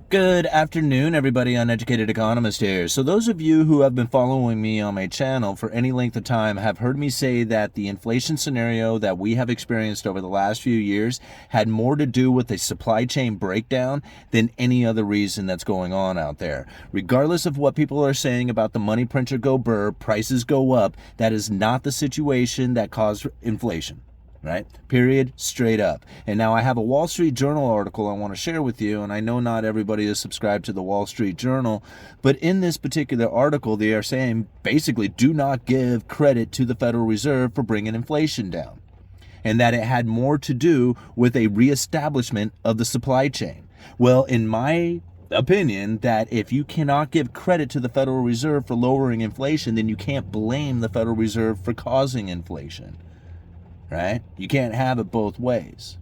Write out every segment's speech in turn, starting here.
Good afternoon, everybody. Uneducated Economist here. So those of you who have been following me on my channel for any length of time have heard me say that the inflation scenario that we have experienced over the last few years had more to do with a supply chain breakdown than any other reason that's going on out there. Regardless of what people are saying about the money printer go burr, prices go up, that is not the situation that caused inflation. Right? Period. Straight up. And now I have a Wall Street Journal article I want to share with you, and I know not everybody is subscribed to the Wall Street Journal, but in this particular article, they are saying basically do not give credit to the Federal Reserve for bringing inflation down, and that it had more to do with a reestablishment of the supply chain. Well, in my opinion, that if you cannot give credit to the Federal Reserve for lowering inflation, then you can't blame the Federal Reserve for causing inflation. Right? You can't have it both ways.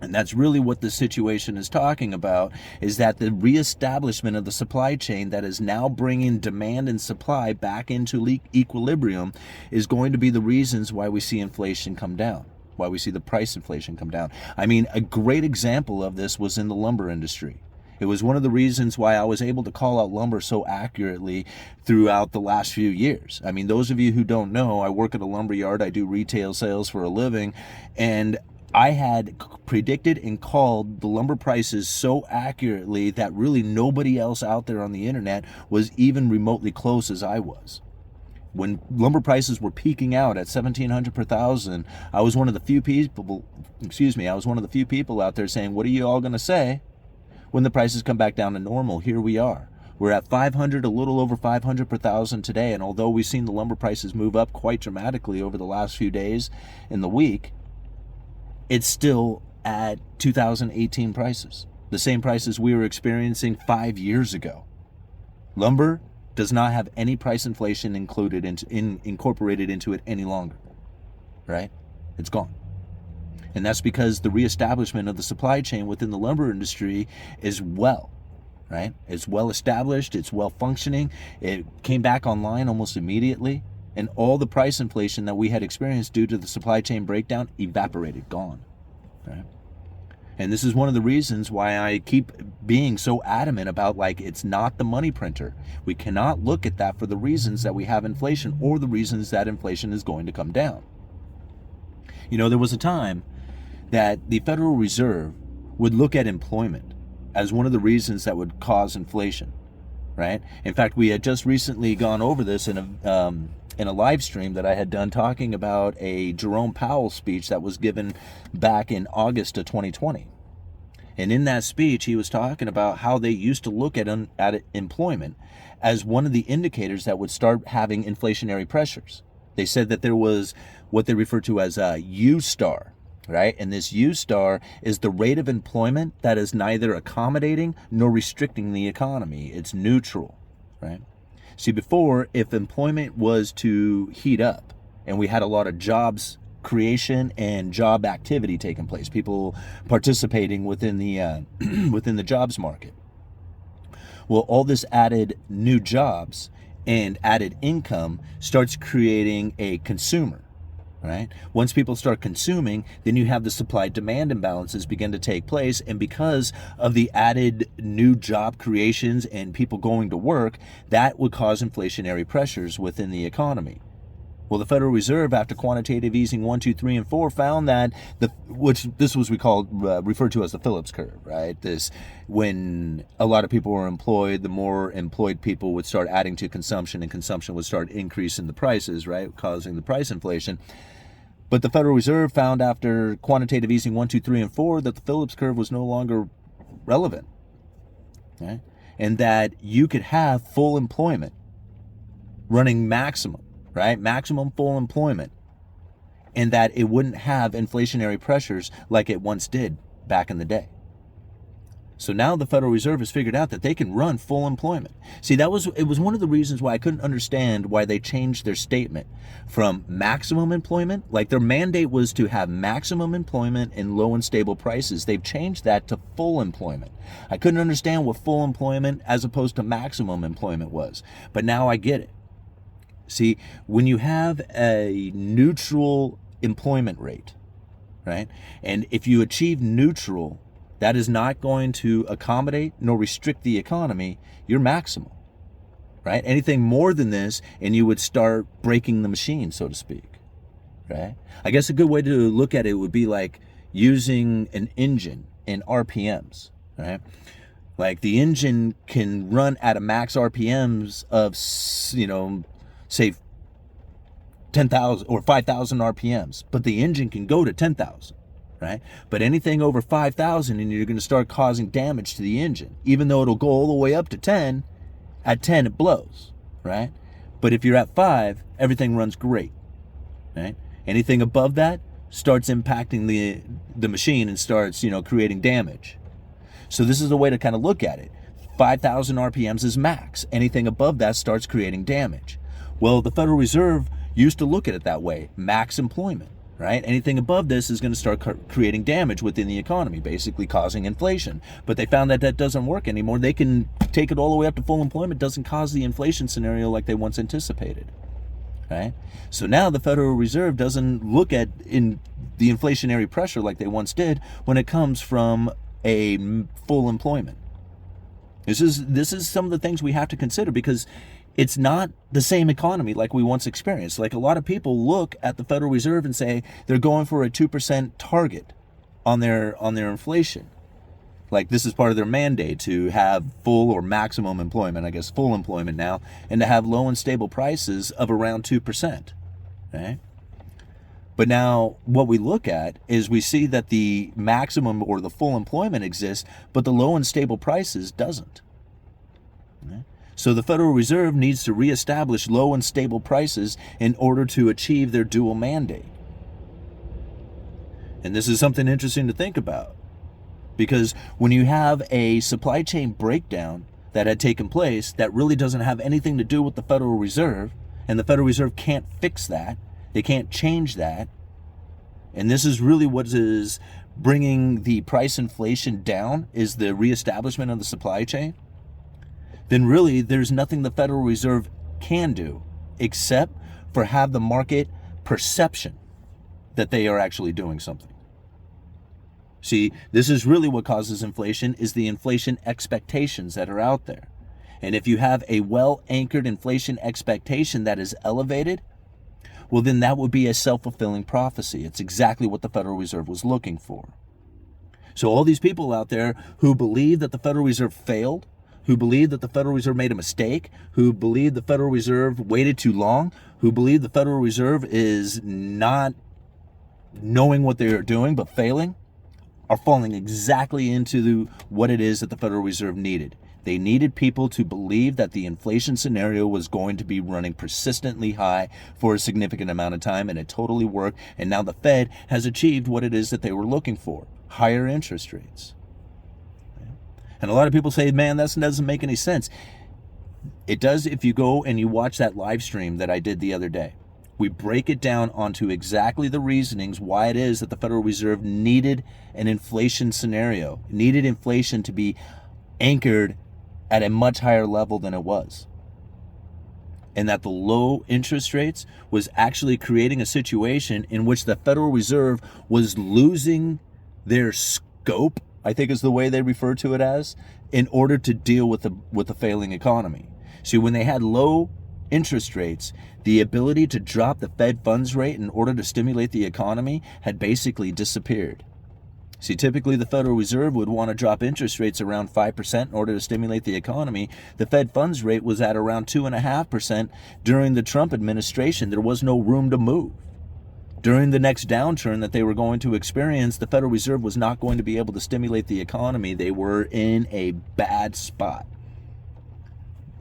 And that's really what the situation is talking about, is that the reestablishment of the supply chain that is now bringing demand and supply back into equilibrium is going to be the reasons why we see inflation come down, why we see the price inflation come down. I mean, a great example of this was in the lumber industry. It was one of the reasons why I was able to call out lumber so accurately throughout the last few years. I mean, those of you who don't know, I work at a lumber yard. I do retail sales for a living, and I had predicted and called the lumber prices so accurately that really nobody else out there on the internet was even remotely close as I was. When lumber prices were peaking out at $1,700 per thousand, I was one of the few people, out there saying, what are you all going to say when the prices come back down to normal? Here we are. We're at 500, a little over 500 per thousand today. And although we've seen the lumber prices move up quite dramatically over the last few days in the week, it's still at 2018 prices, the same prices we were experiencing 5 years ago. Lumber does not have any price inflation incorporated into it any longer, right? It's gone. And that's because the reestablishment of the supply chain within the lumber industry is right? It's well established, it's well functioning. It came back online almost immediately, and all the price inflation that we had experienced due to the supply chain breakdown evaporated, gone, right? And this is one of the reasons why I keep being so adamant about, like, it's not the money printer. We cannot look at that for the reasons that we have inflation or the reasons that inflation is going to come down. You know, there was a time that the Federal Reserve would look at employment as one of the reasons that would cause inflation, right? In fact, we had just recently gone over this in a live stream that I had done, talking about a Jerome Powell speech that was given back in August of 2020. And in that speech, he was talking about how they used to look at employment as one of the indicators that would start having inflationary pressures. They said that there was what they refer to as a U star, right? And this U star is the rate of employment that is neither accommodating nor restricting the economy. It's neutral, right? See, before, if employment was to heat up and we had a lot of jobs creation and job activity taking place, people participating within the jobs market, well, all this added new jobs and added income starts creating a consumer, right? Once people start consuming, then you have the supply-demand imbalances begin to take place, and because of the added new job creations and people going to work, that would cause inflationary pressures within the economy. Well, the Federal Reserve, after quantitative easing 1, 2, 3, and 4, found that referred to as the Phillips curve, right? This, when a lot of people were employed, the more employed people would start adding to consumption, and consumption would start increasing the prices, right, causing the price inflation. But the Federal Reserve found after quantitative easing 1, 2, 3, and 4 that the Phillips curve was no longer relevant, right? And that you could have full employment running maximum, right? Maximum full employment, and that it wouldn't have inflationary pressures like it once did back in the day. So now the Federal Reserve has figured out that they can run full employment. See, it was one of the reasons why I couldn't understand why they changed their statement from maximum employment, like their mandate was to have maximum employment and low and stable prices. They've changed that to full employment. I couldn't understand what full employment as opposed to maximum employment was, but now I get it. See, when you have a neutral employment rate, right, and if you achieve neutral that is not going to accommodate nor restrict the economy, you're maximal, right? Anything more than this, and you would start breaking the machine, so to speak, right? I guess a good way to look at it would be like using an engine in RPMs, right? Like the engine can run at a max RPMs of, say 10,000 or 5,000 RPMs, but the engine can go to 10,000, right? But anything over 5,000 and you're going to start causing damage to the engine, even though it'll go all the way up to 10, at 10 it blows, right? But if you're at 5, everything runs great, right? Anything above that starts impacting the machine and starts, creating damage. So this is a way to kind of look at it. 5,000 RPMs is max. Anything above that starts creating damage. Well, the Federal Reserve used to look at it that way, max employment, right? Anything above this is going to start creating damage within the economy, basically causing inflation. But they found that doesn't work anymore. They can take it all the way up to full employment. Doesn't cause the inflation scenario like they once anticipated, right? So now the Federal Reserve doesn't look at in the inflationary pressure like they once did when it comes from a full employment. This is some of the things we have to consider, because it's not the same economy like we once experienced. Like a lot of people look at the Federal Reserve and say they're going for a 2% target on their inflation. Like this is part of their mandate to have full or maximum employment, I guess full employment now, and to have low and stable prices of around 2%. Okay? But now what we look at is we see that the maximum or the full employment exists, but the low and stable prices doesn't. Okay? So the Federal Reserve needs to reestablish low and stable prices in order to achieve their dual mandate. And this is something interesting to think about, because when you have a supply chain breakdown that had taken place that really doesn't have anything to do with the Federal Reserve, and the Federal Reserve can't fix that, they can't change that, and this is really what is bringing the price inflation down, is the reestablishment of the supply chain, then really there's nothing the Federal Reserve can do except for have the market perception that they are actually doing something. See, this is really what causes inflation, is the inflation expectations that are out there. And if you have a well-anchored inflation expectation that is elevated, well, then that would be a self-fulfilling prophecy. It's exactly what the Federal Reserve was looking for. So all these people out there who believe that the Federal Reserve failed, who believe that the Federal Reserve made a mistake, who believe the Federal Reserve waited too long, who believe the Federal Reserve is not knowing what they are doing but failing, are falling exactly into what it is that the Federal Reserve needed. They needed people to believe that the inflation scenario was going to be running persistently high for a significant amount of time, and it totally worked. And now the Fed has achieved what it is that they were looking for: higher interest rates. And a lot of people say, man, that doesn't make any sense. It does if you go and you watch that live stream that I did the other day. We break it down onto exactly the reasonings why it is that the Federal Reserve needed an inflation scenario, needed inflation to be anchored at a much higher level than it was. And that the low interest rates was actually creating a situation in which the Federal Reserve was losing their scope, I think is the way they refer to it as, in order to deal with the failing economy. See, when they had low interest rates, the ability to drop the Fed funds rate in order to stimulate the economy had basically disappeared. See, typically the Federal Reserve would want to drop interest rates around 5% in order to stimulate the economy. The Fed funds rate was at around 2.5% during the Trump administration. There was no room to move. During the next downturn that they were going to experience, the Federal Reserve was not going to be able to stimulate the economy. They were in a bad spot.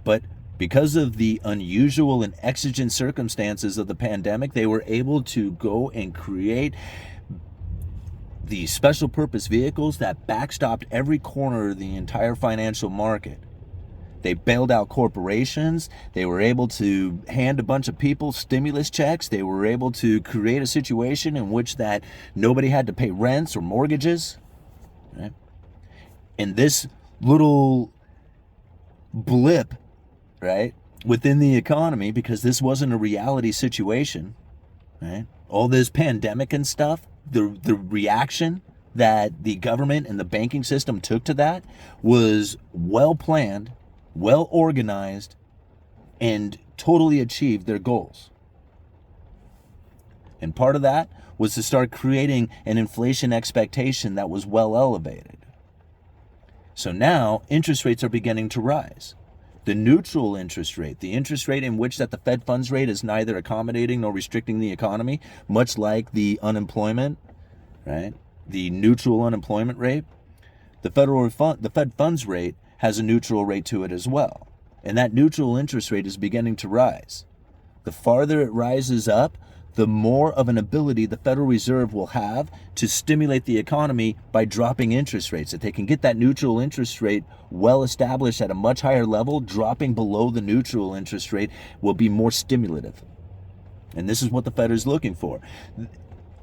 But because of the unusual and exigent circumstances of the pandemic, they were able to go and create the special purpose vehicles that backstopped every corner of the entire financial market. They bailed out corporations. They were able to hand a bunch of people stimulus checks. They were able to create a situation in which that nobody had to pay rents or mortgages. Right? And this little blip, right, within the economy, because this wasn't a reality situation, right? All this pandemic and stuff, the reaction that the government and the banking system took to that was well planned, well organized, and totally achieved their goals. And part of that was to start creating an inflation expectation that was well elevated. So now interest rates are beginning to rise. The neutral interest rate, the interest rate in which that the Fed funds rate is neither accommodating nor restricting the economy, much like the unemployment, right? The neutral unemployment rate. The Fed funds rate has a neutral rate to it as well. And that neutral interest rate is beginning to rise. The farther it rises up, the more of an ability the Federal Reserve will have to stimulate the economy by dropping interest rates. If they can get that neutral interest rate well established at a much higher level, dropping below the neutral interest rate will be more stimulative. And this is what the Fed is looking for.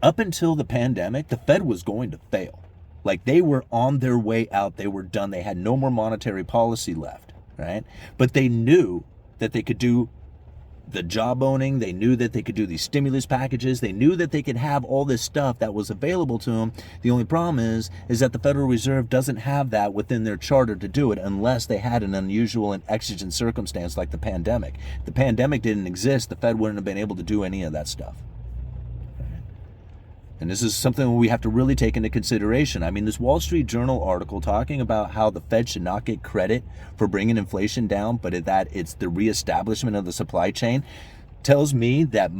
Up until the pandemic, the Fed was going to fail. Like, they were on their way out. They were done. They had no more monetary policy left, right? But they knew that they could do the job owning. They knew that they could do these stimulus packages. They knew that they could have all this stuff that was available to them. The only problem is that the Federal Reserve doesn't have that within their charter to do it unless they had an unusual and exigent circumstance like the pandemic. If the pandemic didn't exist, the Fed wouldn't have been able to do any of that stuff. And this is something we have to really take into consideration. I mean, this Wall Street Journal article talking about how the Fed should not get credit for bringing inflation down, but that it's the reestablishment of the supply chain, tells me that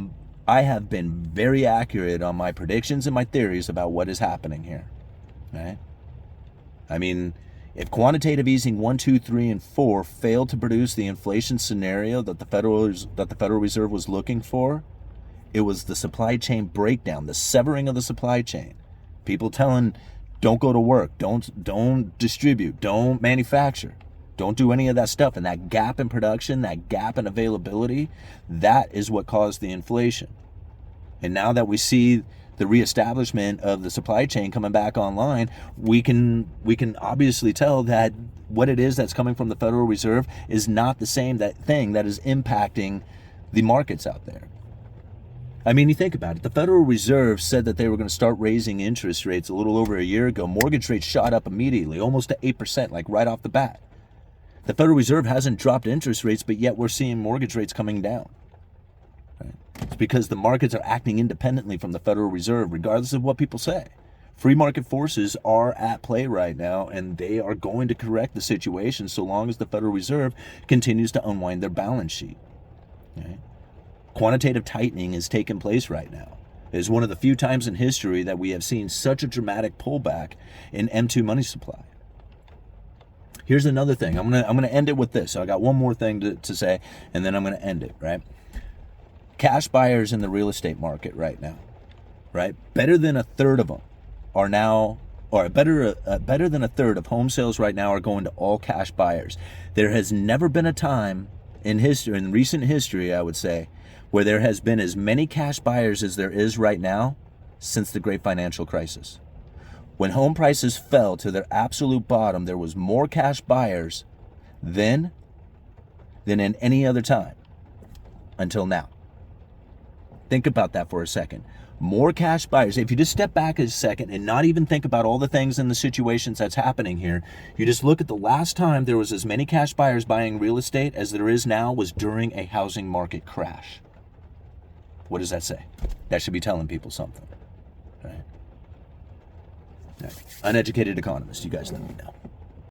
I have been very accurate on my predictions and my theories about what is happening here. Right? I mean, if quantitative easing 1, 2, 3, and 4 failed to produce the inflation scenario that the Federal Reserve was looking for, it was the supply chain breakdown, the severing of the supply chain. People telling, don't go to work, don't distribute, don't manufacture, don't do any of that stuff. And that gap in production, that gap in availability, that is what caused the inflation. And now that we see the reestablishment of the supply chain coming back online, we can obviously tell that what it is that's coming from the Federal Reserve is not the same thing that is impacting the markets out there. I mean, you think about it. The Federal Reserve said that they were going to start raising interest rates a little over a year ago. Mortgage rates shot up immediately, almost to 8%, like right off the bat. The Federal Reserve hasn't dropped interest rates, but yet we're seeing mortgage rates coming down. Right? It's because the markets are acting independently from the Federal Reserve, regardless of what people say. Free market forces are at play right now, and they are going to correct the situation so long as the Federal Reserve continues to unwind their balance sheet. Right? Quantitative tightening is taking place right now. It is one of the few times in history that we have seen such a dramatic pullback in M2 money supply. Here's another thing. I'm gonna end it with this. So I got one more thing to say, and then I'm gonna end it, right? Cash buyers in the real estate market right now, right? Better than a third of them are now, or better than a third of home sales right now are going to all cash buyers. There has never been a time in history, in recent history, I would say, where there has been as many cash buyers as there is right now since the great financial crisis. When home prices fell to their absolute bottom, there was more cash buyers then than in any other time until now. Think about that for a second. More cash buyers. If you just step back a second and not even think about all the things and the situations that's happening here, you just look at the last time there was as many cash buyers buying real estate as there is now was during a housing market crash. What does that say? That should be telling people something, right? Uneducated economist, you guys let me know.